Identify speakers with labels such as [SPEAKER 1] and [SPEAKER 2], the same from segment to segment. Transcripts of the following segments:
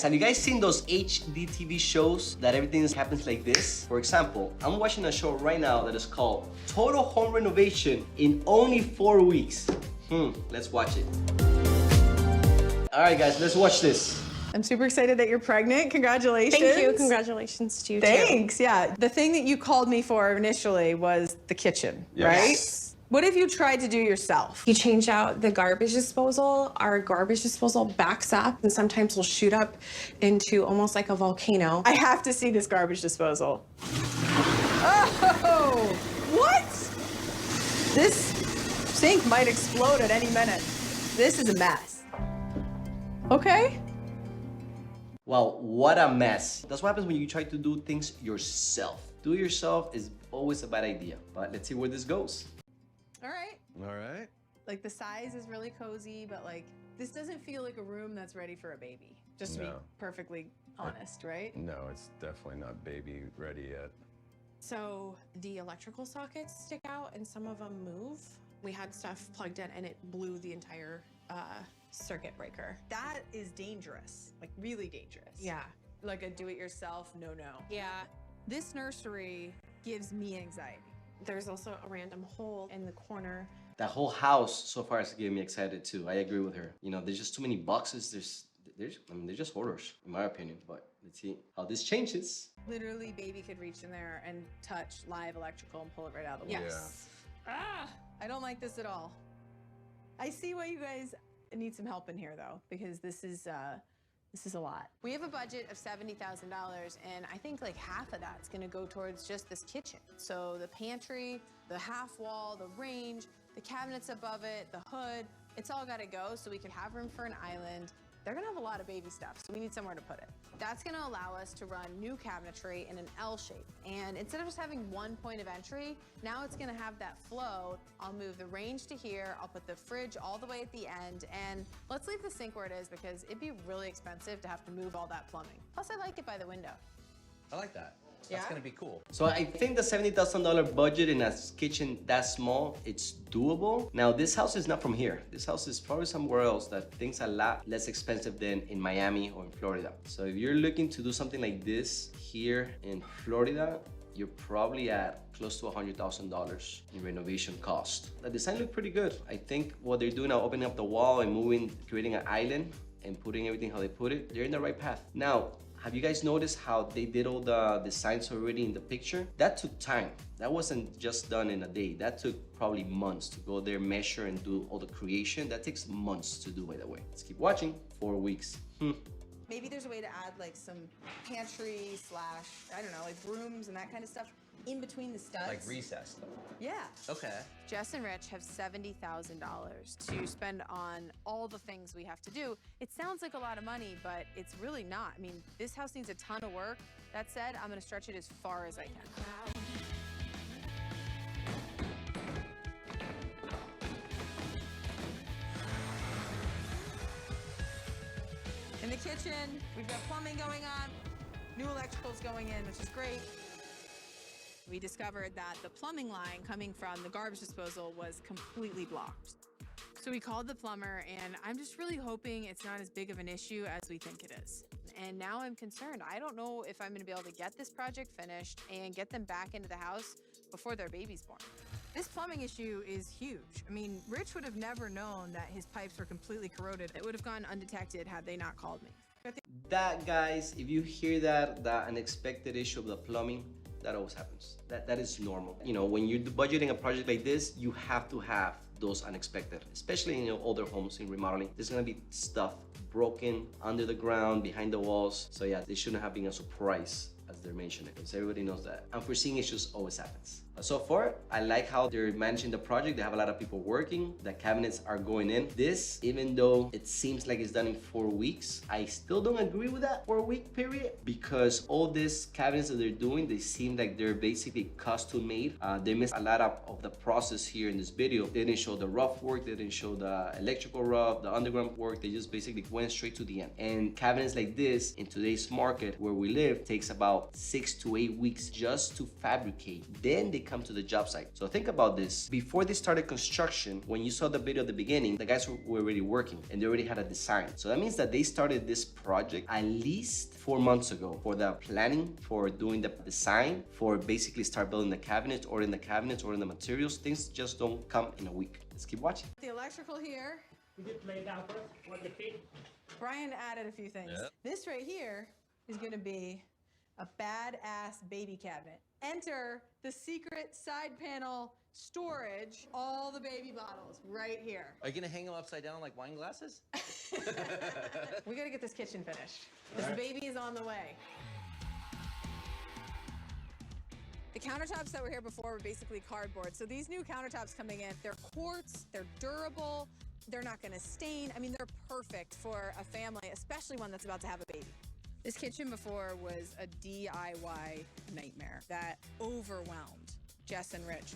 [SPEAKER 1] Have you guys seen those HGTV shows that everything happens like this? For example, I'm watching a show right now that is called Total Home Renovation in only 4 weeks. Let's watch it. All right, guys, let's watch this.
[SPEAKER 2] I'm super excited that you're pregnant. Congratulations.
[SPEAKER 3] Thank you. Congratulations to you too.
[SPEAKER 2] Thanks, yeah. The thing that you called me for initially was the kitchen, right? What have you tried to do yourself?
[SPEAKER 3] You change out the garbage disposal. Our garbage disposal backs up and sometimes will shoot up into almost like a volcano.
[SPEAKER 2] I have to see this garbage disposal. Oh, what? This sink might explode at any minute. This is a mess. Okay.
[SPEAKER 1] Well, what a mess. That's what happens when you try to do things yourself. Do it yourself is always a bad idea, but let's see where this goes.
[SPEAKER 2] All right.
[SPEAKER 4] All right.
[SPEAKER 2] Like the size is really cozy, but like this doesn't feel like a room that's ready for a baby. Just to be perfectly honest, right?
[SPEAKER 4] No, it's definitely not baby ready yet.
[SPEAKER 3] So the electrical sockets stick out and some of them move. We had stuff plugged in and it blew the entire circuit breaker.
[SPEAKER 2] That is dangerous, like really dangerous.
[SPEAKER 3] Yeah.
[SPEAKER 2] Like a do-it-yourself, no.
[SPEAKER 3] Yeah.
[SPEAKER 2] This nursery gives me anxiety.
[SPEAKER 3] There's also a random hole in the corner.
[SPEAKER 1] That whole house so far is getting me excited too. I agree with her. You know, there's just too many boxes. They're just hoarders, in my opinion. But let's see how this changes.
[SPEAKER 2] Literally, baby could reach in there and touch live electrical and pull it right out of the wall.
[SPEAKER 3] Yes.
[SPEAKER 2] Ah, I don't like this at all. I see why you guys need some help in here though, because this is a lot. We have a budget of $70,000 and I think like half of that's gonna go towards just this kitchen. So the pantry, the half wall, the range, the cabinets above it, the hood, it's all gotta go so we can have room for an island. They're gonna have a lot of baby stuff, so we need somewhere to put it. That's gonna allow us to run new cabinetry in an L shape. And instead of just having one point of entry, now it's gonna have that flow. I'll move the range to here, I'll put the fridge all the way at the end, and let's leave the sink where it is because it'd be really expensive to have to move all that plumbing. Plus, I like it by the window.
[SPEAKER 5] I like that. That's
[SPEAKER 2] Yeah?
[SPEAKER 5] gonna be cool.
[SPEAKER 1] So I think the $70,000 budget in a kitchen that small, it's doable. Now this house is not from here. This house is probably somewhere else that things a lot less expensive than in Miami or in Florida. So if you're looking to do something like this here in Florida, you're probably at close to $100,000 in renovation cost. The design looked pretty good. I think what they're doing now, opening up the wall and creating an island and putting everything how they put it, they're in the right path. Now, have you guys noticed how they did all the designs already in the picture? That took time. That wasn't just done in a day. That took probably months to go there, measure, and do all the creation. That takes months to do, by the way. Let's keep watching. 4 weeks.
[SPEAKER 2] Maybe there's a way to add like some pantry slash, I don't know, like rooms and that kind of stuff in between the studs.
[SPEAKER 5] Like recessed.
[SPEAKER 2] Yeah.
[SPEAKER 5] Okay.
[SPEAKER 2] Jess and Rich have $70,000 to spend on all the things we have to do. It sounds like a lot of money, but it's really not. I mean, this house needs a ton of work. That said, I'm gonna stretch it as far as I can. In the kitchen, we've got plumbing going on, new electricals going in, which is great. We discovered that the plumbing line coming from the garbage disposal was completely blocked. So we called the plumber, and I'm just really hoping it's not as big of an issue as we think it is. And now I'm concerned. I don't know if I'm gonna be able to get this project finished and get them back into the house before their baby's born. This plumbing issue is huge. I mean, Rich would have never known that his pipes were completely corroded. It would have gone undetected had they not called me.
[SPEAKER 1] That, guys, if you hear that unexpected issue of the plumbing, that always happens. That is normal. You know, when you're budgeting a project like this, you have to have those unexpected, especially in your older homes in remodeling. There's gonna be stuff broken under the ground, behind the walls. So yeah, they shouldn't have been a surprise as they're mentioning, because everybody knows that unforeseen issues always happens. But so far, I like how they're managing the project. They have a lot of people working. The cabinets are going in. This, even though it seems like it's done in 4 weeks, I still don't agree with that 4-week period, because all these cabinets that they're doing, they seem like they're basically custom made. They missed a lot of the process here in this video. They didn't show the rough work. They didn't show the electrical rough, the underground work. They just basically went straight to the end. And cabinets like this in today's market where we live takes about 6 to 8 weeks just to fabricate. Then they come to the job site. So think about this. Before they started construction, when you saw the video at the beginning, the guys were already working and they already had a design. So that means that they started this project at least 4 months ago for the planning, for doing the design, for basically start building the cabinets, ordering the materials. Things just don't come in a week. Let's keep watching.
[SPEAKER 2] The electrical here.
[SPEAKER 6] Could you play down first what the feet?
[SPEAKER 2] Brian added a few things.
[SPEAKER 5] Yeah.
[SPEAKER 2] This right here is gonna be a badass baby cabinet. Enter the secret side panel storage, all the baby bottles right here.
[SPEAKER 5] Are you gonna hang them upside down like wine glasses?
[SPEAKER 2] We gotta get this kitchen finished. This baby is on the way. The countertops that were here before were basically cardboard. So these new countertops coming in, they're quartz, they're durable, they're not gonna stain. I mean, they're perfect for a family, especially one that's about to have a baby. This kitchen before was a DIY nightmare that overwhelmed Jess and Rich.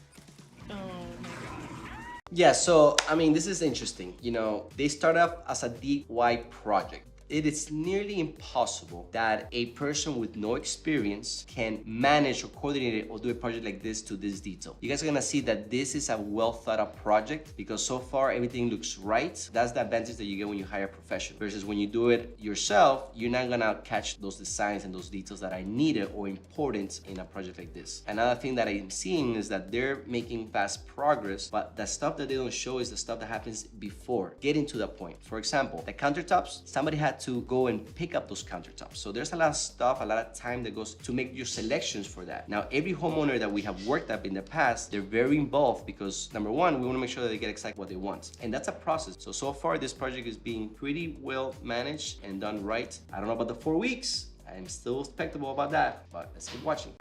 [SPEAKER 2] Oh my God.
[SPEAKER 1] Yeah, so I mean, this is interesting. You know, they start off as a DIY project. It is nearly impossible that a person with no experience can manage or coordinate it or do a project like this to this detail. You guys are gonna see that this is a well thought out project because so far everything looks right. That's the advantage that you get when you hire a professional versus when you do it yourself, you're not gonna catch those designs and those details that are needed or important in a project like this. Another thing that I'm seeing is that they're making fast progress, but the stuff that they don't show is the stuff that happens before getting to that point. For example, the countertops, somebody had to go and pick up those countertops. So there's a lot of stuff, a lot of time that goes to make your selections for that. Now, every homeowner that we have worked up in the past, they're very involved because number one, we want to make sure that they get exactly what they want. And that's a process. So far this project is being pretty well managed and done right. I don't know about the 4 weeks. I'm still skeptical about that, but let's keep watching.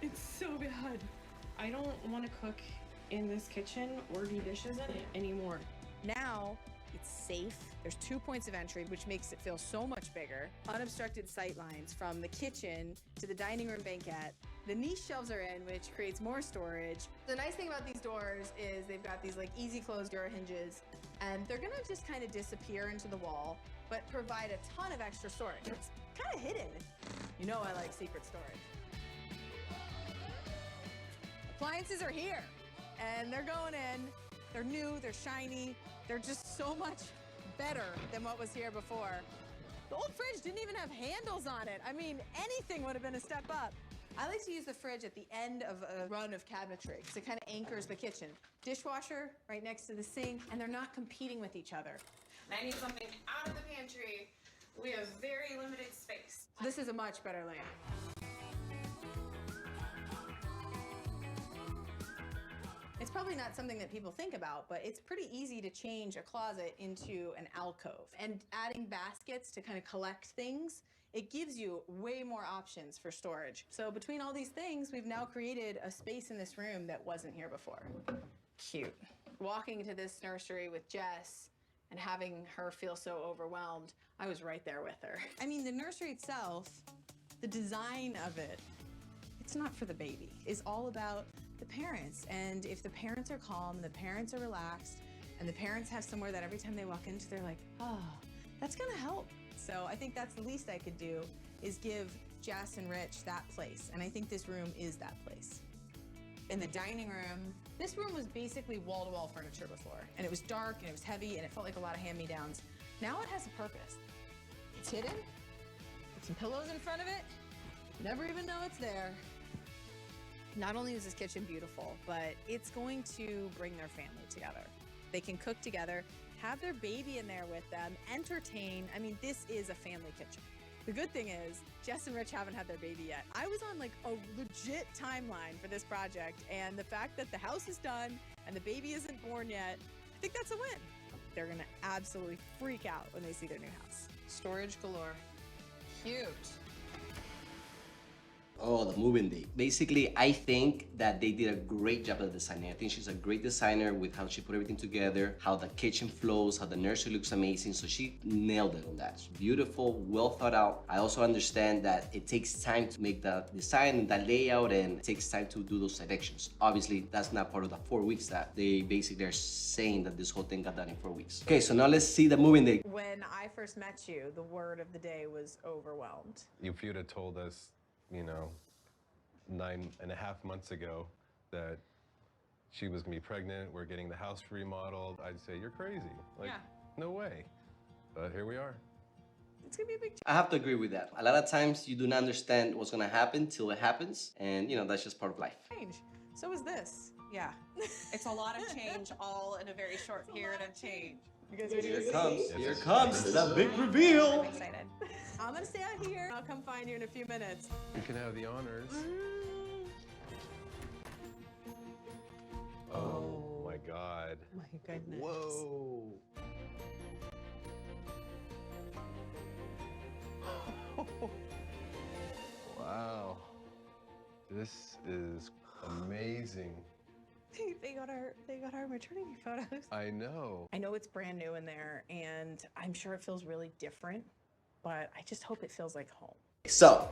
[SPEAKER 3] It's so bad. I don't want to cook in this kitchen or do dishes in it anymore.
[SPEAKER 2] Now it's safe. There's 2 points of entry, which makes it feel so much bigger. Unobstructed sight lines from the kitchen to the dining room banquette. The niche shelves are in, which creates more storage. The nice thing about these doors is they've got these like easy close door hinges, and they're gonna just kind of disappear into the wall, but provide a ton of extra storage. It's kind of hidden. You know I like secret storage. Appliances are here, and they're going in. They're new, they're shiny, they're just so much better than what was here before. The old fridge didn't even have handles on it. I mean, anything would have been a step up. I like to use the fridge at the end of a run of cabinetry because it kind of anchors the kitchen. Dishwasher right next to the sink, and they're not competing with each other.
[SPEAKER 3] I need something out of the pantry. We have very limited space.
[SPEAKER 2] This is a much better layout. It's probably not something that people think about, but it's pretty easy to change a closet into an alcove. And adding baskets to kind of collect things, it gives you way more options for storage. So between all these things, we've now created a space in this room that wasn't here before. Cute. Walking into this nursery with Jess and having her feel so overwhelmed, I was right there with her. I mean, the nursery itself, the design of it, it's not for the baby. It's all about the parents. And if the parents are calm, the parents are relaxed, and the parents have somewhere that every time they walk into, they're like, oh, that's gonna help. So I think that's the least I could do is give Jess and Rich that place. And I think this room is that place. In the dining room, this room was basically wall-to-wall furniture before. And it was dark, and it was heavy, and it felt like a lot of hand-me-downs. Now it has a purpose. It's hidden, put some pillows in front of it, never even know it's there. Not only is this kitchen beautiful, but it's going to bring their family together. They can cook together, have their baby in there with them, entertain. I mean, this is a family kitchen. The good thing is, Jess and Rich haven't had their baby yet. I was on like a legit timeline for this project, and the fact that the house is done and the baby isn't born yet, I think that's a win. They're gonna absolutely freak out when they see their new house. Storage galore. Cute.
[SPEAKER 1] Oh, the moving date. Basically, I think that they did a great job of designing. I think she's a great designer with how she put everything together, how the kitchen flows, how the nursery looks amazing. So she nailed it on that. It's beautiful, well thought out. I also understand that it takes time to make the design and the layout, and it takes time to do those selections. Obviously, that's not part of the 4 weeks that they basically are saying that this whole thing got done in 4 weeks. Okay, so now let's see the moving date.
[SPEAKER 2] When I first met you, the word of the day was overwhelmed.
[SPEAKER 4] If you'd have told us, you know, 9.5 months ago that she was gonna be pregnant, we're getting the house remodeled, I'd say, you're crazy. Like,
[SPEAKER 2] Yeah.
[SPEAKER 4] no way. But here we are.
[SPEAKER 2] It's gonna be a big
[SPEAKER 1] I have to agree with that. A lot of times you do not understand what's gonna happen till it happens, and that's just part of life.
[SPEAKER 2] change. So is this.
[SPEAKER 7] Yeah, it's a lot of change all in a very short period of change.
[SPEAKER 2] You guys ready
[SPEAKER 1] Here
[SPEAKER 2] to
[SPEAKER 1] it
[SPEAKER 2] see?
[SPEAKER 1] comes. Here it comes. The big reveal.
[SPEAKER 7] I'm excited.
[SPEAKER 2] I'm gonna stay out here. I'll come find you in a few minutes.
[SPEAKER 4] You can have the honors. Oh my God.
[SPEAKER 2] My goodness.
[SPEAKER 4] Whoa. Wow. This is amazing.
[SPEAKER 2] They got our maternity photos.
[SPEAKER 4] I know.
[SPEAKER 2] I know it's brand new in there, and I'm sure it feels really different, but I just hope it feels like home.
[SPEAKER 1] So,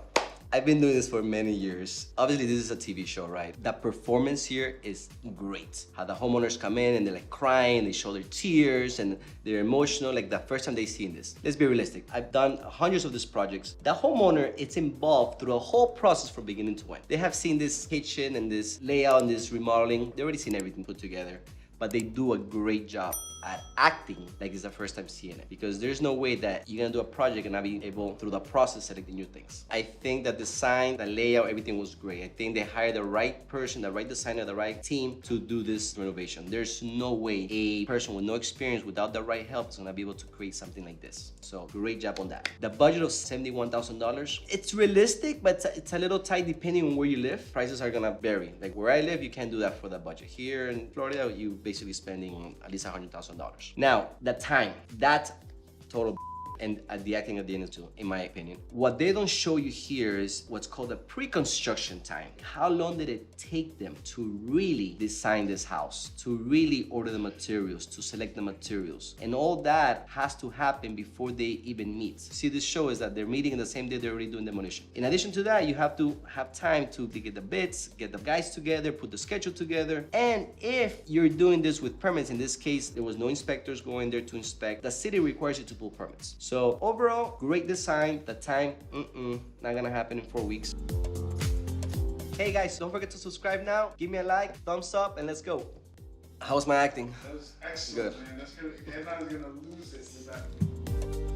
[SPEAKER 1] I've been doing this for many years. Obviously, this is a TV show, right? The performance here is great. How the homeowners come in and they're like crying, they show their tears and they're emotional, like the first time they seen this. Let's be realistic. I've done hundreds of these projects. The homeowner, it's involved through a whole process from beginning to end. They have seen this kitchen and this layout and this remodeling. They already seen everything put together, but they do a great job at acting like it's the first time seeing it, because there's no way that you're gonna do a project and not be able through the process selecting new things. I think the design, the layout, everything was great. I think they hired the right person, the right designer, the right team to do this renovation. There's no way a person with no experience, without the right help, is gonna be able to create something like this. So great job on that. The budget of $71,000, it's realistic, but it's a little tight depending on where you live. Prices are gonna vary. Like where I live, you can't do that for the budget. Here in Florida, you basically spending at least $100,000. Now, the time, that's total and at the acting at the end too, in my opinion. What they don't show you here is what's called a pre-construction time. How long did it take them to really design this house, to really order the materials, to select the materials? And all that has to happen before they even meet. See, this show is that they're meeting in the same day they're already doing demolition. In addition to that, you have to have time to get the bids, get the guys together, put the schedule together. And if you're doing this with permits, in this case, there was no inspectors going there to inspect, the city requires you to pull permits. So overall, great design. The time, not gonna happen in 4 weeks. Hey guys, don't forget to subscribe now. Give me a like, thumbs up, and let's go. How was my acting?
[SPEAKER 8] That was excellent,
[SPEAKER 1] Good.
[SPEAKER 8] man. That's gonna, everybody's gonna lose it to that.